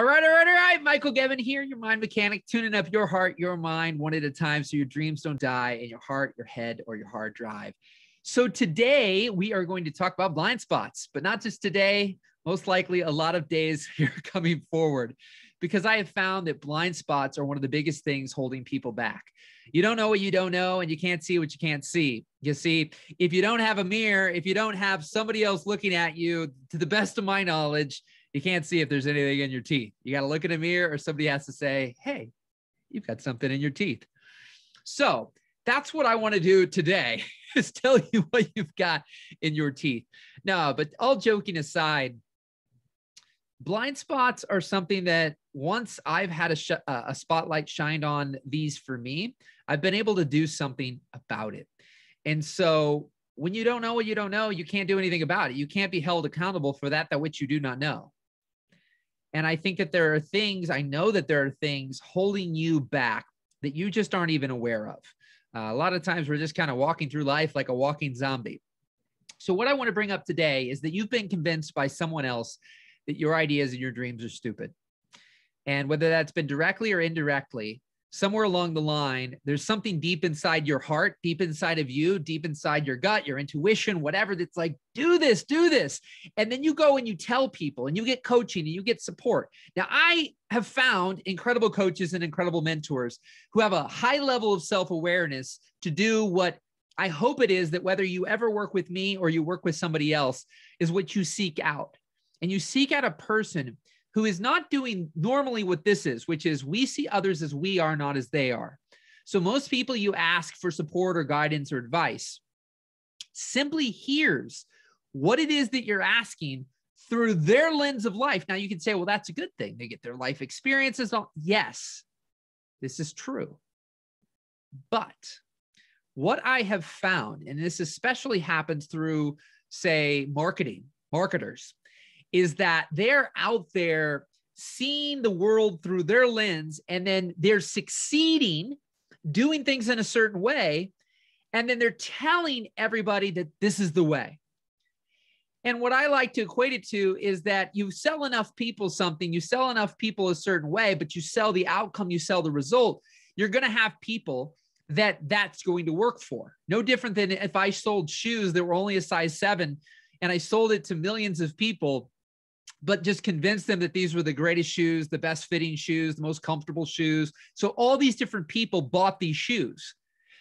All right. Michael Gevin here, your mind mechanic, tuning up your heart, your mind, one at a time so your dreams don't die and your heart, your head, or your hard drive. So today we are going to talk about blind spots, but not just today, most likely a lot of days here coming forward, because I have found that blind spots are one of the biggest things holding people back. You don't know what you don't know, and you can't see what you can't see. You see, if you don't have a mirror, if you don't have somebody else looking at you, to the best of my knowledge, you can't see if there's anything in your teeth. You got to look in a mirror, or somebody has to say, hey, you've got something in your teeth. So that's what I want to do today, is tell you what you've got in your teeth. No, but all joking aside, blind spots are something that once I've had a spotlight shined on these for me, I've been able to do something about it. And so when you don't know what you don't know, you can't do anything about it. You can't be held accountable for that which you do not know. And I think that there are things, I know that there are things holding you back that you just aren't even aware of. A lot of times we're just kind of walking through life like a walking zombie. So what I want to bring up today is that you've been convinced by someone else that your ideas and your dreams are stupid. And whether that's been directly or indirectly, somewhere along the line, there's something deep inside your heart, deep inside of you, deep inside your gut, your intuition, whatever, that's like, do this, do this. And then you go and you tell people and you get coaching and you get support. Now, I have found incredible coaches and incredible mentors who have a high level of self-awareness to do what I hope it is, that whether you ever work with me or you work with somebody else, is what you seek out. And you seek out a person who is not doing normally what this is, which is we see others as we are, not as they are. So most people you ask for support or guidance or advice simply hears what it is that you're asking through their lens of life. Now you can say, well, that's a good thing. They get their life experiences. Yes, this is true. But what I have found, and this especially happens through, say, marketers, is that they're out there seeing the world through their lens, and then they're succeeding, doing things in a certain way, and then they're telling everybody that this is the way. And what I like to equate it to is that you sell enough people something, you sell enough people a certain way, but you sell the outcome, you sell the result, you're going to have people that's going to work for. No different than if I sold shoes that were only a size 7 and I sold it to millions of people, but just convince them that these were the greatest shoes, the best fitting shoes, the most comfortable shoes. So all these different people bought these shoes.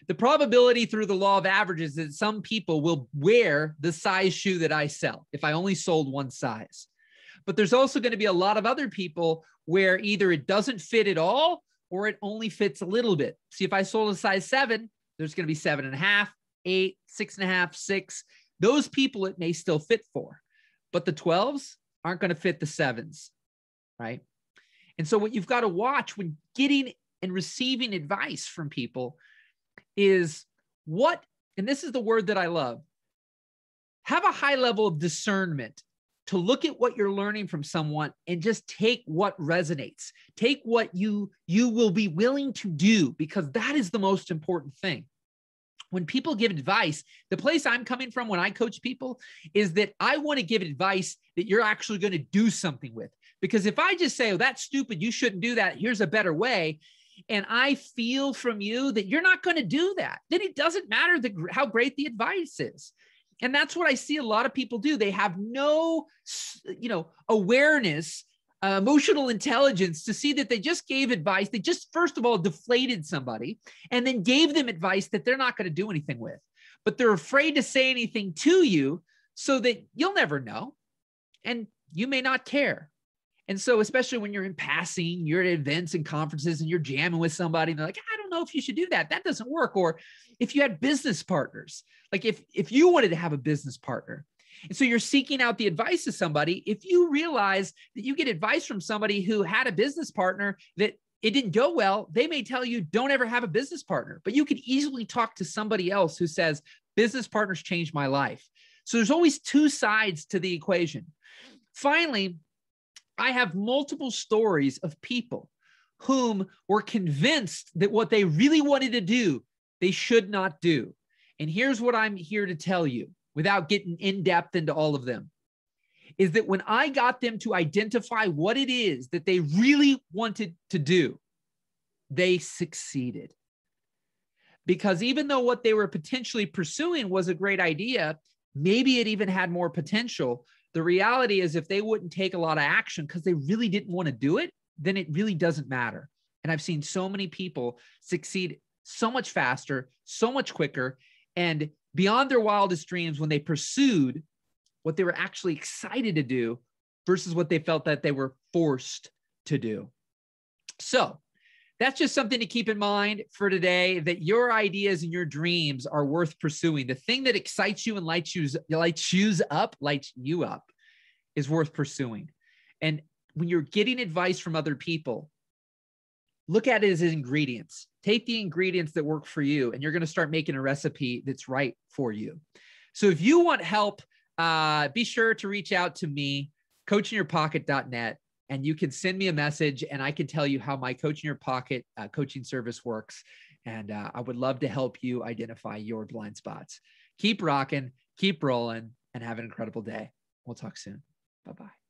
The probability through the law of averages is that some people will wear the size shoe that I sell if I only sold one size. But there's also going to be a lot of other people where either it doesn't fit at all or it only fits a little bit. See, if I sold a size 7, there's going to be 7.5, 8, 6.5, 6. Those people it may still fit for, but the 12s aren't going to fit the 7s, right? And so what you've got to watch when getting and receiving advice from people is what, and this is the word that I love, have a high level of discernment to look at what you're learning from someone and just take what resonates. Take what you will be willing to do, because that is the most important thing. When people give advice, the place I'm coming from when I coach people is that I want to give advice that you're actually going to do something with. Because if I just say, oh, that's stupid, you shouldn't do that, here's a better way, and I feel from you that you're not going to do that, then it doesn't matter how great the advice is. And that's what I see a lot of people do. They have no, awareness, emotional intelligence to see that they just gave advice. They just, first of all, deflated somebody and then gave them advice that they're not going to do anything with. But they're afraid to say anything to you so that you'll never know and you may not care. And so especially when you're in passing, you're at events and conferences and you're jamming with somebody and they're like, I don't know if you should do that. That doesn't work. Or if you had business partners, like if you wanted to have a business partner, and so you're seeking out the advice of somebody, if you realize that you get advice from somebody who had a business partner that it didn't go well, they may tell you don't ever have a business partner, but you could easily talk to somebody else who says, business partners changed my life. So there's always two sides to the equation. Finally, I have multiple stories of people whom were convinced that what they really wanted to do, they should not do. And here's what I'm here to tell you without getting in depth into all of them, is that when I got them to identify what it is that they really wanted to do, they succeeded. Because even though what they were potentially pursuing was a great idea, maybe it even had more potential. The reality is if they wouldn't take a lot of action because they really didn't want to do it, then it really doesn't matter. And I've seen so many people succeed so much faster, so much quicker, and beyond their wildest dreams when they pursued what they were actually excited to do versus what they felt that they were forced to do. So that's just something to keep in mind for today, that your ideas and your dreams are worth pursuing. The thing that excites you and lights you up is worth pursuing. And when you're getting advice from other people, look at it as ingredients. Take the ingredients that work for you, and you're going to start making a recipe that's right for you. So if you want help, be sure to reach out to me, coachinyourpocket.net. And you can send me a message and I can tell you how my Coach in Your Pocket coaching service works. And I would love to help you identify your blind spots. Keep rocking, keep rolling, and have an incredible day. We'll talk soon. Bye-bye.